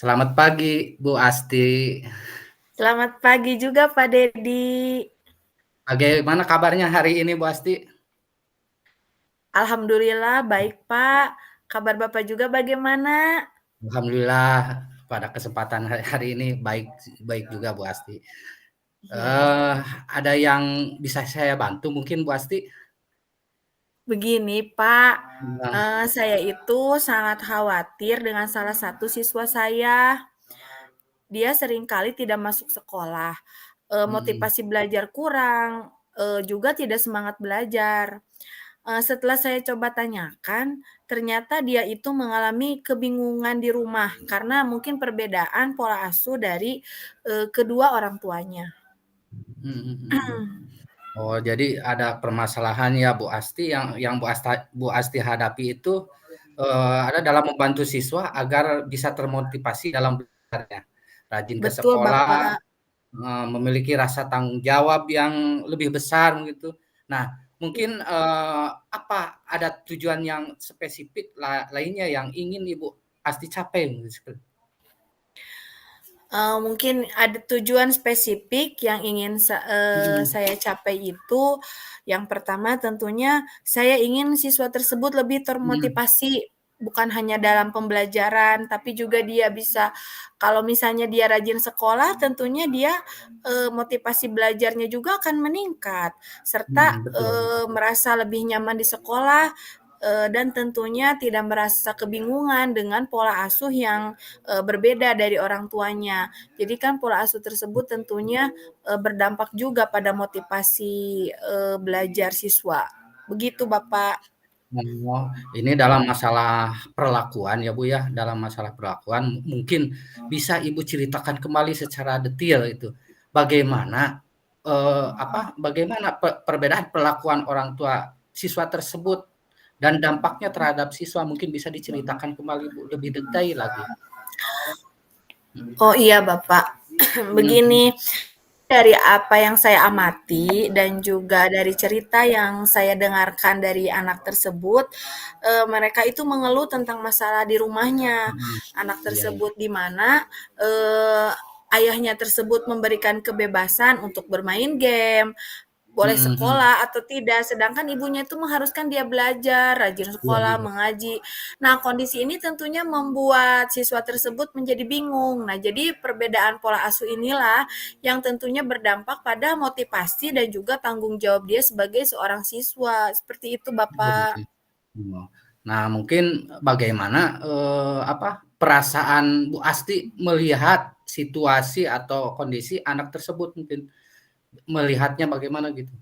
Selamat pagi, Bu Asti. Selamat pagi juga Pak Dedi. Bagaimana kabarnya hari ini, Bu Asti? Alhamdulillah baik Pak. Kabar Bapak juga bagaimana? Alhamdulillah pada kesempatan hari ini baik baik juga, Bu Asti. Iya, iya. Eh, ada yang bisa saya bantu mungkin, Bu Asti? Begini Pak, Nah, saya itu sangat khawatir dengan salah satu siswa saya. Dia seringkali tidak masuk sekolah, mm, motivasi belajar kurang, juga tidak semangat belajar. Setelah saya coba tanyakan, ternyata dia itu mengalami kebingungan di rumah karena mungkin perbedaan pola asuh dari, kedua orang tuanya. mm, mm, mm, mm. Oh, jadi ada permasalahan ya, Bu Asti yang Bu Asti hadapi itu ada dalam membantu siswa agar bisa termotivasi dalam belajarnya, rajin ke Betul, sekolah, Bapak. memiliki rasa tanggung jawab yang lebih besar gitu. Nah, mungkin, apa ada tujuan yang spesifik lainnya yang ingin Ibu Asti capai gitu? Mungkin ada tujuan spesifik yang ingin Mhm, saya capai itu, yang pertama tentunya saya ingin siswa tersebut lebih mhm, termotivasi, bukan hanya dalam pembelajaran, tapi juga dia bisa kalau misalnya dia rajin sekolah, tentunya dia, motivasi belajarnya juga akan meningkat, serta, mhm, betul betul. merasa lebih nyaman di sekolah, dan tentunya tidak merasa kebingungan dengan pola asuh yang berbeda dari orang tuanya. Jadi kan pola asuh tersebut tentunya berdampak juga pada motivasi belajar siswa. Begitu, Bapak. Oh, ini dalam masalah perlakuan ya, Bu, ya, dalam masalah perlakuan mungkin bisa Ibu ceritakan kembali secara detail itu, bagaimana, bagaimana perbedaan perlakuan orang tua siswa tersebut dan dampaknya terhadap siswa mungkin bisa diceritakan kembali, Bu, lebih detail lagi? Mhm, Oh iya, Bapak. mhm, Begini, dari apa yang saya amati dan juga dari cerita yang saya dengarkan dari anak tersebut, mereka itu mengeluh tentang masalah di rumahnya. mhm, Anak iya iya, tersebut di mana, ayahnya tersebut memberikan kebebasan untuk bermain game, boleh mhm mhm, sekolah atau tidak, sedangkan ibunya itu mengharuskan dia belajar, rajin iya sekolah, iya, mengaji. Nah, kondisi ini tentunya membuat siswa tersebut menjadi bingung. Nah, jadi perbedaan pola asuh inilah yang tentunya berdampak pada motivasi dan juga tanggung jawab dia sebagai seorang siswa. Seperti itu, oh gitu. Bapak. Oh. Nah, mungkin bagaimana, perasaan Bu Asti melihat situasi atau kondisi anak tersebut mungkin, melihatnya bagaimana gitu?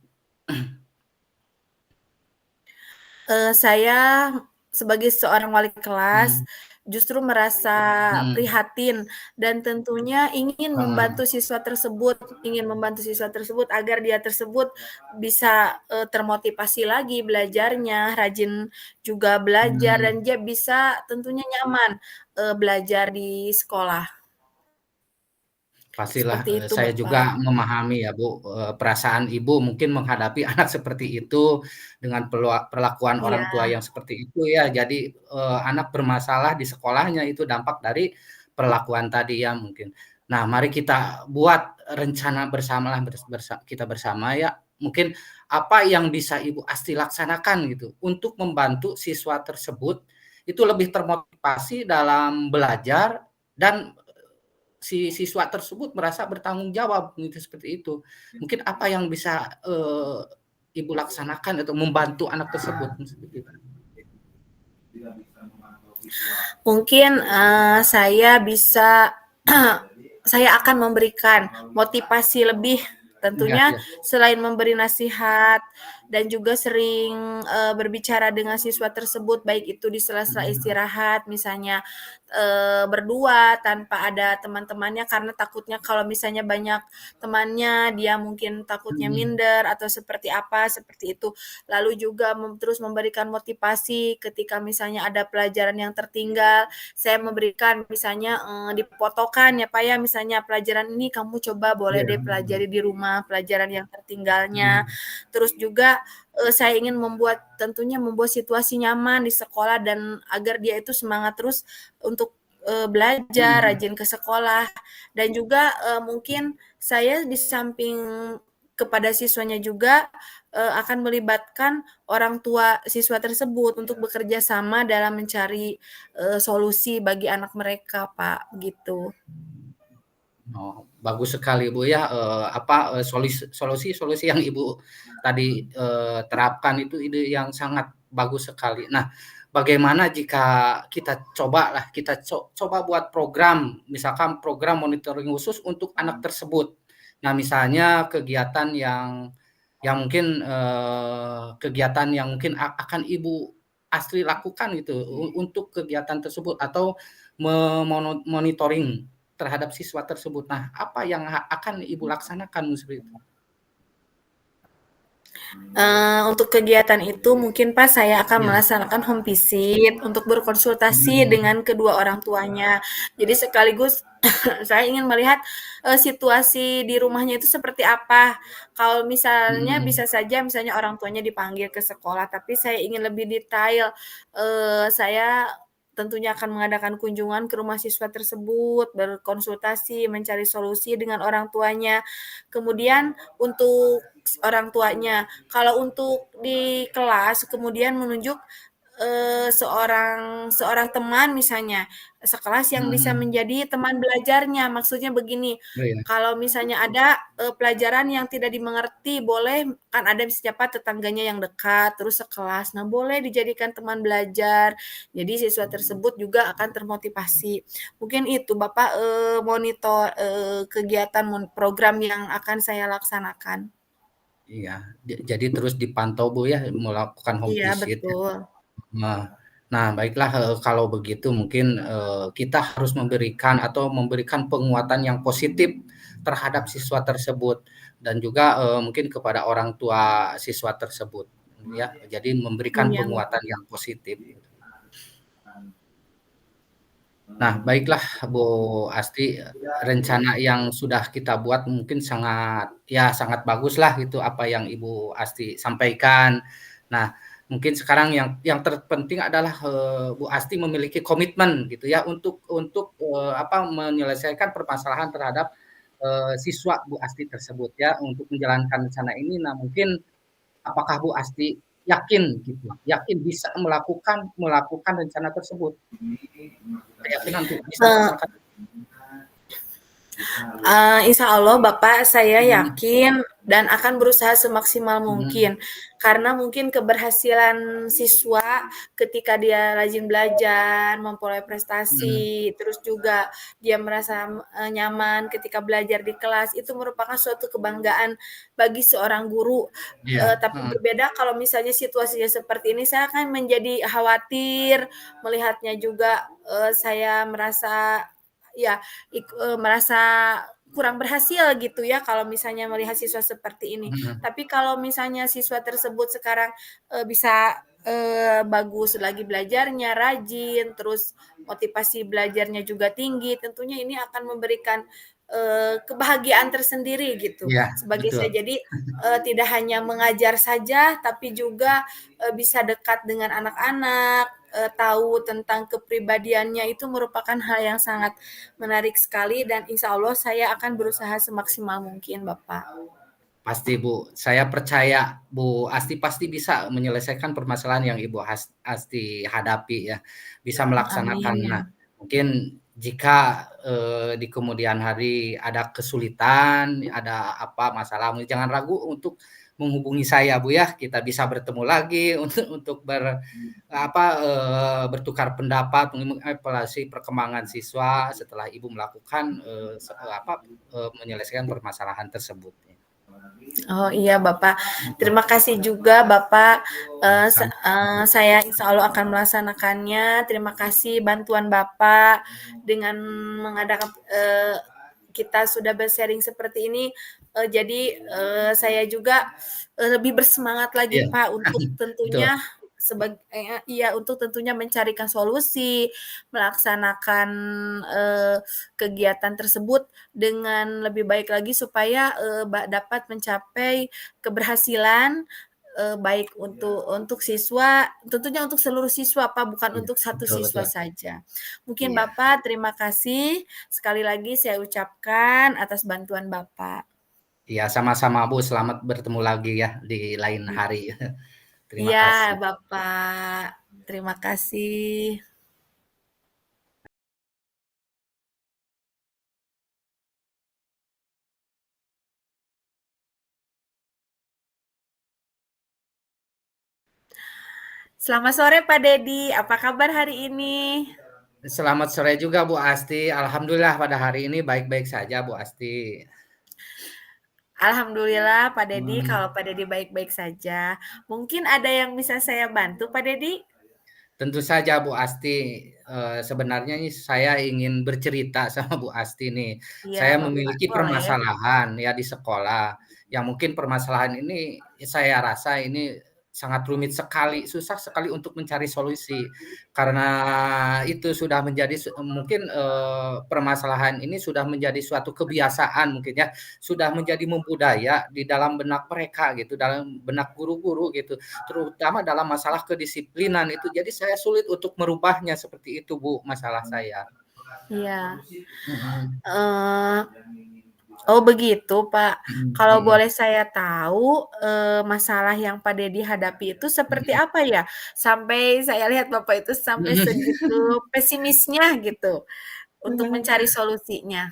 Saya sebagai seorang wali kelas Mhm, justru merasa mhm, prihatin dan tentunya heeh, ingin membantu siswa tersebut agar dia tersebut bisa, termotivasi lagi belajarnya, rajin juga belajar mhm. dan dia bisa tentunya nyaman, belajar di sekolah. Pastilah, Seperti itu, saya Bapak. juga memahami ya Bu, perasaan Ibu mungkin menghadapi anak seperti itu dengan perlakuan Iya, orang tua yang seperti itu ya. Jadi, anak bermasalah di sekolahnya itu dampak dari perlakuan tadi ya mungkin. Nah, mari kita buat rencana bersamalah kita bersama ya. Mungkin apa yang bisa Ibu Asti laksanakan gitu untuk membantu siswa tersebut itu lebih termotivasi dalam belajar dan si siswa tersebut merasa bertanggung jawab gitu, seperti itu. Mungkin apa yang bisa, Ibu laksanakan untuk membantu anak tersebut seperti itu? mungkin, saya bisa saya akan memberikan motivasi lebih Iya tentunya iya. selain memberi nasihat dan juga sering, berbicara dengan siswa tersebut baik itu di sela-sela Mhm istirahat misalnya, berdua tanpa ada teman-temannya karena takutnya kalau misalnya banyak temannya dia mungkin takutnya mhm. minder atau seperti apa, seperti itu. Lalu juga terus memberikan motivasi ketika misalnya ada pelajaran yang tertinggal, saya memberikan misalnya, difotokan ya, Pak, ya, misalnya pelajaran ini kamu coba boleh Iya, deh mhm. pelajari di rumah, pelajaran yang tertinggalnya. Mhm. Terus juga, saya ingin tentunya membuat situasi nyaman di sekolah dan agar dia itu semangat terus untuk, belajar, Mhm. rajin ke sekolah, dan juga mungkin saya di samping kepada siswanya juga akan melibatkan orang tua siswa tersebut untuk bekerja sama dalam mencari solusi bagi anak mereka, Pak, gitu. Oh, bagus sekali Bu ya, apa, solusi-solusi yang Ibu tadi, terapkan itu ide yang sangat bagus sekali. Nah, bagaimana jika kita cobalah, kita coba buat program, misalkan program monitoring khusus untuk anak tersebut. Nah, misalnya kegiatan yang mungkin, kegiatan yang mungkin akan Ibu Astri lakukan gitu, untuk kegiatan tersebut atau monitoring terhadap siswa tersebut. Nah, apa yang akan Ibu laksanakan seperti itu? Untuk kegiatan itu mungkin Pak saya akan Iya, melaksanakan home visit untuk berkonsultasi mhm, dengan kedua orang tuanya. Jadi sekaligus saya ingin melihat situasi di rumahnya itu seperti apa. Kalau misalnya mhm, bisa saja misalnya orang tuanya dipanggil ke sekolah, tapi saya ingin lebih detail. Saya tentunya akan mengadakan kunjungan ke rumah siswa tersebut, berkonsultasi, mencari solusi dengan orang tuanya. Kemudian untuk orang tuanya, kalau untuk di kelas kemudian menunjuk seorang seorang teman misalnya, sekelas yang bisa mhm, menjadi teman belajarnya. Maksudnya begini, oh iya, kalau misalnya ada pelajaran yang tidak dimengerti, boleh kan ada siapa tetangganya yang dekat, terus sekelas. Nah, boleh dijadikan teman belajar. Jadi siswa tersebut juga akan termotivasi. Mungkin itu Bapak monitor kegiatan program yang akan saya laksanakan. iya. Jadi terus dipantau Bu ya, melakukan home Iya, visit ya. betul. Nah nah baiklah, kalau begitu mungkin, kita harus memberikan penguatan yang positif terhadap siswa tersebut dan juga, mungkin kepada orang tua siswa tersebut ya. Jadi memberikan Iya, penguatan Bapak. yang positif. Nah, baiklah Bu Asti, rencana yang sudah kita buat mungkin sangat baguslah itu apa yang Ibu Asti sampaikan. Nah, mungkin sekarang yang terpenting adalah, Bu Asti memiliki komitmen gitu ya apa, menyelesaikan permasalahan terhadap, siswa Bu Asti tersebut ya untuk menjalankan rencana ini. Nah, mungkin apakah Bu Asti yakin gitu, yakin bisa melakukan melakukan rencana tersebut? Keyakinan untuk bisa Eee melaksanakan. Insya Allah Bapak saya Mhm, yakin dan akan berusaha semaksimal mhm, mungkin. Karena mungkin keberhasilan siswa ketika dia rajin belajar, memperoleh mhm, prestasi, terus juga dia merasa, nyaman ketika belajar di kelas, itu merupakan suatu kebanggaan bagi seorang guru. iya, Tapi heeh, berbeda kalau misalnya situasinya seperti ini, saya akan menjadi khawatir melihatnya juga, saya merasa ya merasa kurang berhasil gitu ya kalau misalnya melihat siswa seperti ini. mhm, Tapi kalau misalnya siswa tersebut sekarang, bisa, bagus lagi belajarnya, rajin, terus motivasi belajarnya juga tinggi, tentunya ini akan memberikan, kebahagiaan tersendiri gitu. iya, Sebagai betul, saya jadi, tidak hanya mengajar saja, tapi juga, bisa dekat dengan anak-anak, tahu tentang kepribadiannya itu merupakan hal yang sangat menarik sekali dan insya Allah saya akan berusaha semaksimal mungkin, Bapak. pasti Bu, saya percaya Bu Asti pasti bisa menyelesaikan permasalahan yang Ibu Asti hadapi ya, bisa melaksanakan. Amin ya. Nah, mungkin jika, di kemudian hari ada kesulitan, ada apa masalah, jangan ragu untuk menghubungi saya Bu ya, kita bisa bertemu lagi untuk bertukar pendapat, mengevaluasi perkembangan siswa setelah Ibu melakukan, menyelesaikan permasalahan tersebut. Oh iya Bapak, terima kasih juga Bapak, saya insya Allah akan melaksanakannya. Terima kasih bantuan Bapak dengan mengadakan kita sudah bersharing seperti ini, jadi saya juga lebih bersemangat lagi Iya, Pak untuk betul. tentunya iya untuk tentunya mencarikan solusi, melaksanakan eh, kegiatan tersebut dengan lebih baik lagi supaya dapat mencapai keberhasilan baik untuk siswa, tentunya untuk seluruh siswa Pak, bukan Iya, untuk satu betul siswa betul. saja. Mungkin Iya. Bapak terima kasih sekali lagi saya ucapkan atas bantuan Bapak. Iya, sama-sama Bu, selamat bertemu lagi ya di lain hari. Terima Iya kasih. Bapak, terima kasih. Selamat sore Pak Dedi, apa kabar hari ini? Selamat sore juga Bu Asti. Alhamdulillah pada hari ini baik-baik saja Bu Asti. Alhamdulillah Pak Dedi, Hmm. kalau Pak Dedi baik-baik saja. Mungkin ada yang bisa saya bantu Pak Dedi? Tentu saja Bu Asti, sebenarnya ini saya ingin bercerita sama Bu Asti nih. Iya Saya Bapak, memiliki boleh. permasalahan ya di sekolah, yang mungkin permasalahan ini saya rasa ini sangat rumit sekali, susah sekali untuk mencari solusi. Karena itu sudah menjadi mungkin, permasalahan ini sudah menjadi suatu kebiasaan mungkin ya, sudah menjadi membudaya di dalam benak mereka gitu, dalam benak guru-guru gitu. Terutama dalam masalah kedisiplinan itu. Jadi saya sulit untuk merubahnya seperti itu, Bu, masalah saya. Iya. Mhm, Eee, oh begitu, Pak. mhm Kalau mhm. boleh saya tahu, masalah yang Pak Dedi hadapi itu seperti Mhm. apa ya? Sampai saya lihat Bapak itu sampai segitu pesimisnya gitu, untuk mencari solusinya.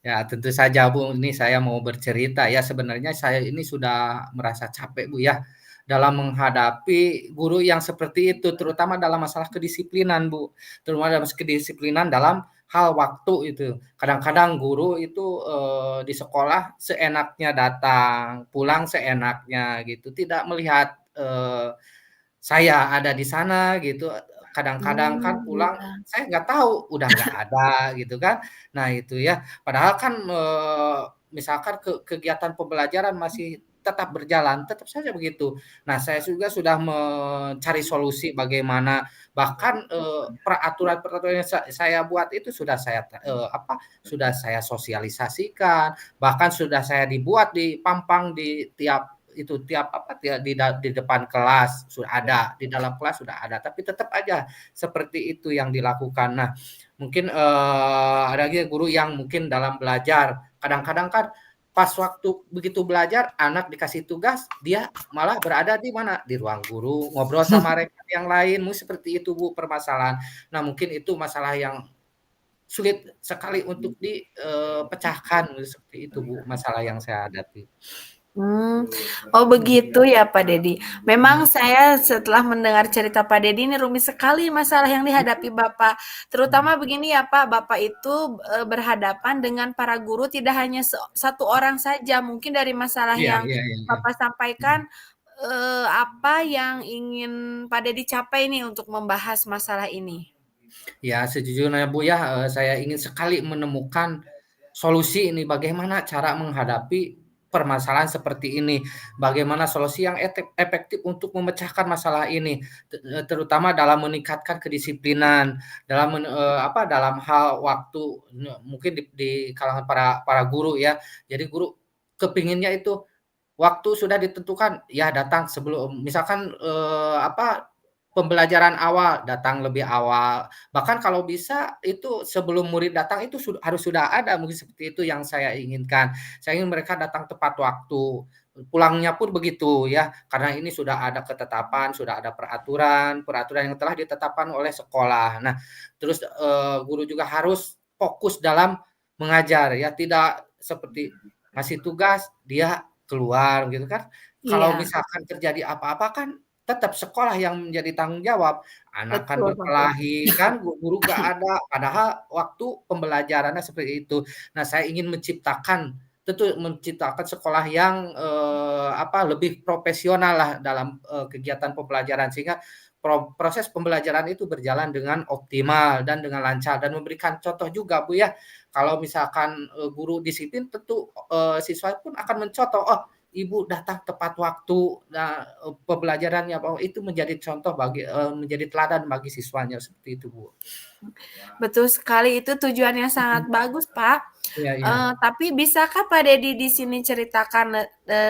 Ya, tentu saja, Bu, ini saya mau bercerita ya, sebenarnya saya ini sudah merasa capek, Bu, ya, dalam menghadapi guru yang seperti itu, terutama dalam masalah kedisiplinan, Bu. Terutama dalam kedisiplinan dalam hal waktu itu. Kadang-kadang guru itu, di sekolah seenaknya datang, pulang seenaknya gitu, tidak melihat, saya ada di sana gitu, kadang-kadang kan pulang Iya. saya nggak tahu, udah nggak ada gitu kan. Nah itu ya, padahal kan, misalkan kegiatan pembelajaran masih tetap berjalan, tetap saja begitu. Nah saya juga sudah mencari solusi bagaimana, bahkan, peraturan-peraturan yang saya buat itu sudah saya sudah saya sosialisasikan, bahkan sudah saya dibuat di pampang di tiap di depan kelas sudah ada, di dalam kelas sudah ada, tapi tetap aja seperti itu yang dilakukan. Nah, mungkin, ada lagi guru yang mungkin dalam belajar, kadang-kadang kan pas waktu begitu belajar, anak dikasih tugas, dia malah berada di mana, di ruang guru, ngobrol sama rekan yang lain, seperti itu Bu permasalahan. Nah, mungkin itu masalah yang sulit sekali untuk pecahkan, seperti itu Bu, masalah yang saya hadapi. Mmm, oh begitu ya Pak Dedi. Memang Mhm. saya setelah mendengar cerita Pak Dedi ini rumit sekali masalah yang dihadapi Bapak. Mhm. Terutama begini ya Pak, Bapak itu, berhadapan dengan para guru tidak hanya satu orang saja. Mungkin dari masalah Iya yang iya iya iya. Bapak Mhm. sampaikan, apa yang ingin Pak Dedi capai nih untuk membahas masalah ini? Ya, sejujurnya Bu ya, saya ingin sekali menemukan solusi ini, bagaimana cara menghadapi permasalahan seperti ini, bagaimana solusi yang efektif untuk memecahkan masalah ini, terutama dalam meningkatkan kedisiplinan, dalam hal waktu, mungkin di kalangan para para guru ya. Jadi guru kepinginnya itu waktu sudah ditentukan, ya datang sebelum misalkan, pembelajaran awal, datang lebih awal. Bahkan kalau bisa itu sebelum murid datang itu harus sudah ada, mungkin seperti itu yang saya inginkan. Saya ingin mereka datang tepat waktu, pulangnya pun begitu ya, karena ini sudah ada ketetapan, sudah ada peraturan, peraturan yang telah ditetapkan oleh sekolah. Nah, terus, guru juga harus fokus dalam mengajar ya, tidak seperti ngasih tugas, dia keluar gitu kan. Kalau Iya, misalkan terjadi apa-apa kan tetap sekolah yang menjadi tanggung jawab. Anak kan betul betul. berkelahi kan, guru nggak ada, padahal waktu pembelajarannya seperti itu. Nah, saya ingin menciptakan sekolah yang, lebih profesional lah dalam, kegiatan pembelajaran sehingga proses pembelajaran itu berjalan dengan optimal dan dengan lancar dan memberikan contoh juga Bu ya, kalau misalkan, guru disiplin tentu, siswa pun akan mencontoh, "Oh ibu datang tepat waktu, nah, pembelajarannya bahwa itu menjadi contoh bagi menjadi teladan bagi siswanya, seperti itu, Bu. Betul sekali, itu tujuannya sangat Mhm. bagus, Pak. Iya iya. Tapi bisakah Pak Deddy di sini ceritakan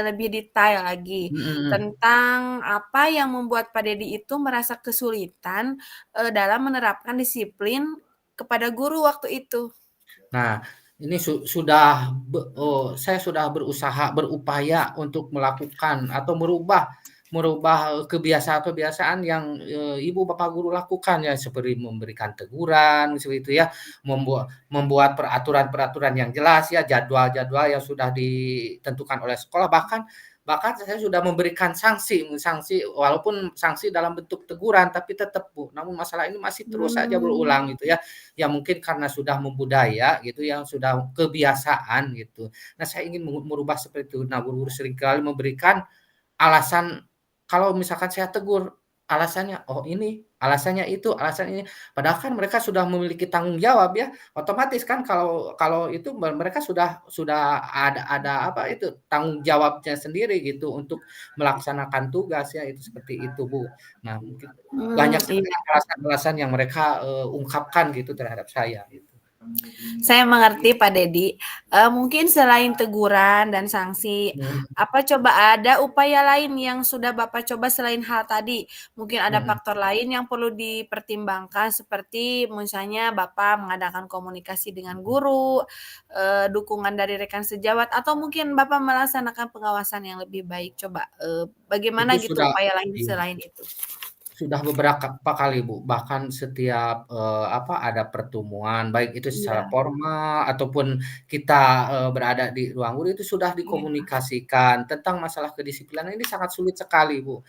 lebih detail lagi Mhm mhm. tentang apa yang membuat Pak Deddy itu merasa kesulitan, dalam menerapkan disiplin kepada guru waktu itu? Nah, ini sudah saya sudah berusaha, berupaya untuk melakukan atau merubah kebiasaan-kebiasaan yang, ibu bapak guru lakukan ya, seperti memberikan teguran, seperti itu ya, membuat peraturan-peraturan yang jelas ya, jadwal-jadwal yang sudah ditentukan oleh sekolah, bahkan bahkan saya sudah memberikan sanksi sanksi walaupun sanksi dalam bentuk teguran, tapi tetap Bu, namun masalah ini masih terus saja Mmm, berulang gitu ya. Ya mungkin karena sudah membudaya gitu, yang sudah kebiasaan gitu. Nah, saya ingin merubah seperti itu. Nah, guru-guru seringkali memberikan alasan kalau misalkan saya tegur, alasannya, "Oh ini, alasannya itu, alasan ini." Padahal kan mereka sudah memiliki tanggung jawab ya, otomatis kan kalau kalau itu mereka sudah ada apa itu, tanggung jawabnya sendiri gitu untuk melaksanakan tugas ya, itu seperti itu, Bu. Nah, mungkin banyak sekali iya. alasan-alasan yang mereka, ungkapkan gitu terhadap saya gitu. Saya mengerti Pak Deddy. Mungkin selain teguran dan sanksi, Mhm apa coba ada upaya lain yang sudah Bapak coba selain hal tadi? Mungkin ada mhm faktor lain yang perlu dipertimbangkan seperti misalnya Bapak mengadakan komunikasi dengan guru, dukungan dari rekan sejawat, atau mungkin Bapak melaksanakan pengawasan yang lebih baik. Coba, itu bagaimana gitu sudah upaya lain iya. selain itu? Sudah beberapa kali, Bu, bahkan setiap, apa, ada pertemuan, baik itu secara Iya formal ataupun kita, berada di ruang guru, itu sudah iya. dikomunikasikan tentang masalah kedisiplinan ini sangat sulit sekali, Bu.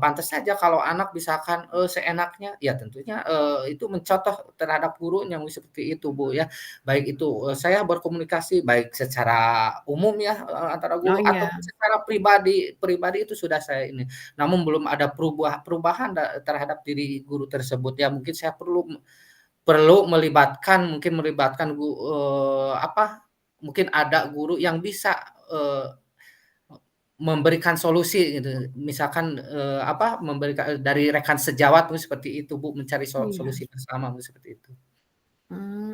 Pantes saja kalau anak misalkan, seenaknya, ya tentunya, itu mencontoh terhadap gurunya seperti itu, Bu, ya. Baik itu, saya berkomunikasi baik secara umum ya, antara Oh guru ataupun iya. secara pribadi pribadi itu sudah saya ini namun belum ada perubahan terhadap diri guru tersebut. Ya mungkin saya perlu perlu melibatkan apa, mungkin ada guru yang bisa, memberikan solusi gitu. Misalkan, apa, dari rekan sejawat mungkin seperti itu Bu, mencari Iya. solusi bersama mungkin seperti itu.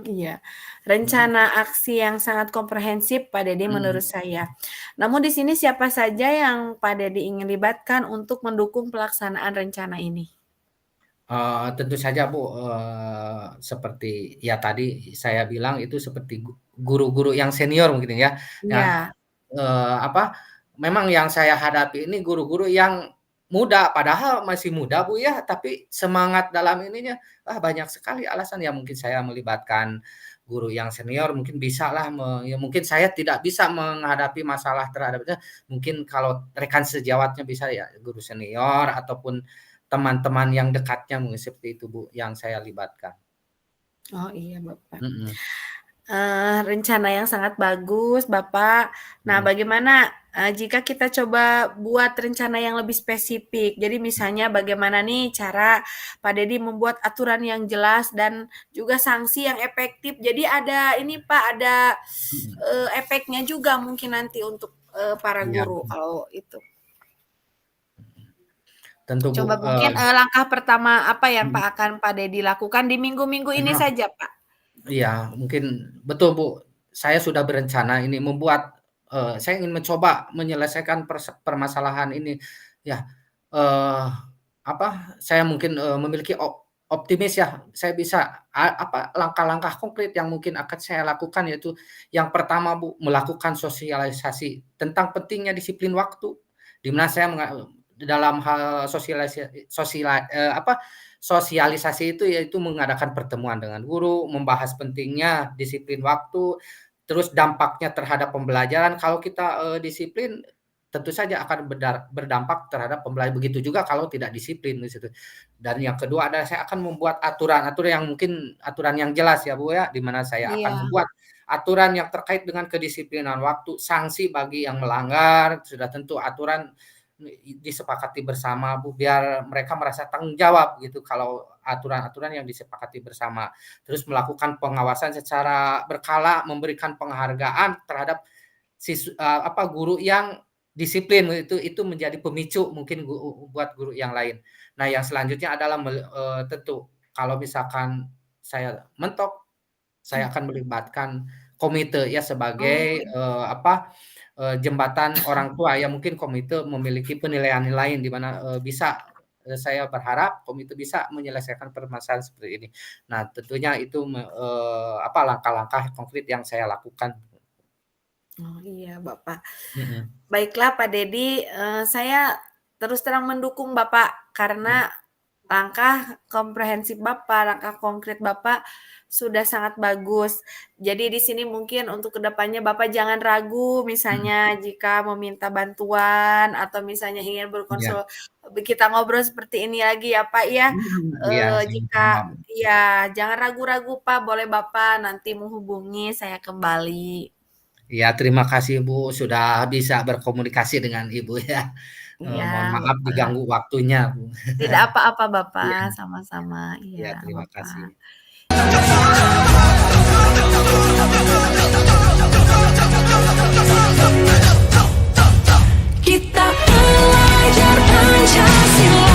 Iya. Mhm Rencana aksi yang sangat komprehensif Pak Deddy mhm. menurut saya. Namun di sini siapa saja yang Pak Deddy ingin libatkan untuk mendukung pelaksanaan rencana ini? Tentu saja Bu, seperti ya tadi saya bilang itu seperti guru-guru yang senior mungkin ya. Nah, Iya Apa, memang yang saya hadapi ini guru-guru yang muda, padahal masih muda, Bu, ya, tapi semangat dalam ininya, banyak sekali alasan. Ya mungkin saya melibatkan guru yang senior mungkin bisalah ya mungkin saya tidak bisa menghadapi masalah terhadapnya, mungkin kalau rekan sejawatnya bisa ya guru senior ataupun teman-teman yang dekatnya mungkin seperti itu, Bu, yang saya libatkan. oh iya Bapak. Mhm Rencana yang sangat bagus Bapak. Nah mhm bagaimana, jika kita coba buat rencana yang lebih spesifik? Jadi misalnya bagaimana nih cara Pak Deddy membuat aturan yang jelas dan juga sanksi yang efektif. Jadi ada ini Pak, ada, mhm. efeknya juga mungkin nanti untuk, para Iya, guru kalau itu. tentu, Bu, Coba mungkin, langkah pertama apa yang mhm. akan Pak Deddy lakukan di minggu-minggu ini saja, Pak? Iya, mungkin betul, Bu. Saya sudah berencana ini saya ingin mencoba menyelesaikan permasalahan ini. Ya, eee, apa, saya mungkin, memiliki optimis ya, saya bisa apa, langkah-langkah konkret yang mungkin akan saya lakukan yaitu yang pertama, Bu, melakukan sosialisasi tentang pentingnya disiplin waktu, di mana saya dalam hal apa, sosialisasi itu yaitu mengadakan pertemuan dengan guru, membahas pentingnya disiplin waktu, terus dampaknya terhadap pembelajaran. Kalau kita, disiplin, tentu saja akan berdampak terhadap pembelajaran. Begitu juga kalau tidak disiplin di situ. Dan yang kedua adalah saya akan membuat aturan-aturan yang mungkin aturan yang jelas ya, Bu, ya, di mana saya akan Iya. membuat aturan yang terkait dengan kedisiplinan waktu, sanksi bagi yang melanggar, sudah tentu aturan disepakati bersama, Bu, biar mereka merasa tanggung jawab gitu kalau aturan-aturan yang disepakati bersama. Terus melakukan pengawasan secara berkala, memberikan penghargaan terhadap apa, guru yang disiplin itu menjadi pemicu mungkin buat guru yang lain. Nah, yang selanjutnya adalah tentu kalau misalkan saya mentok, saya akan melibatkan komite ya sebagai, Oh, jembatan orang tua ya, mungkin komite memiliki penilaian lain di mana, saya berharap komite bisa menyelesaikan permasalahan seperti ini. Nah, tentunya itu langkah-langkah konkret yang saya lakukan. oh iya Bapak. Mhm, Baiklah Pak Dedi, saya terus terang mendukung Bapak mhm, karena langkah komprehensif Bapak, langkah konkret Bapak sudah sangat bagus. Jadi di sini mungkin untuk kedepannya Bapak jangan ragu mhm, misalnya jika meminta bantuan atau misalnya ingin iya, kita ngobrol seperti ini lagi ya Pak ya. iya, Jika sama-sama. ya jangan ragu-ragu Pak, boleh Bapak nanti menghubungi saya kembali. Iya, terima kasih Bu, sudah bisa berkomunikasi dengan Ibu ya. Iya Mohon maaf Bapak. diganggu waktunya, Bu. Tidak apa-apa Iya, Bapak, sama-sama. Iya iya, terima Bapak. kasih. Kita pelajar Pancasila.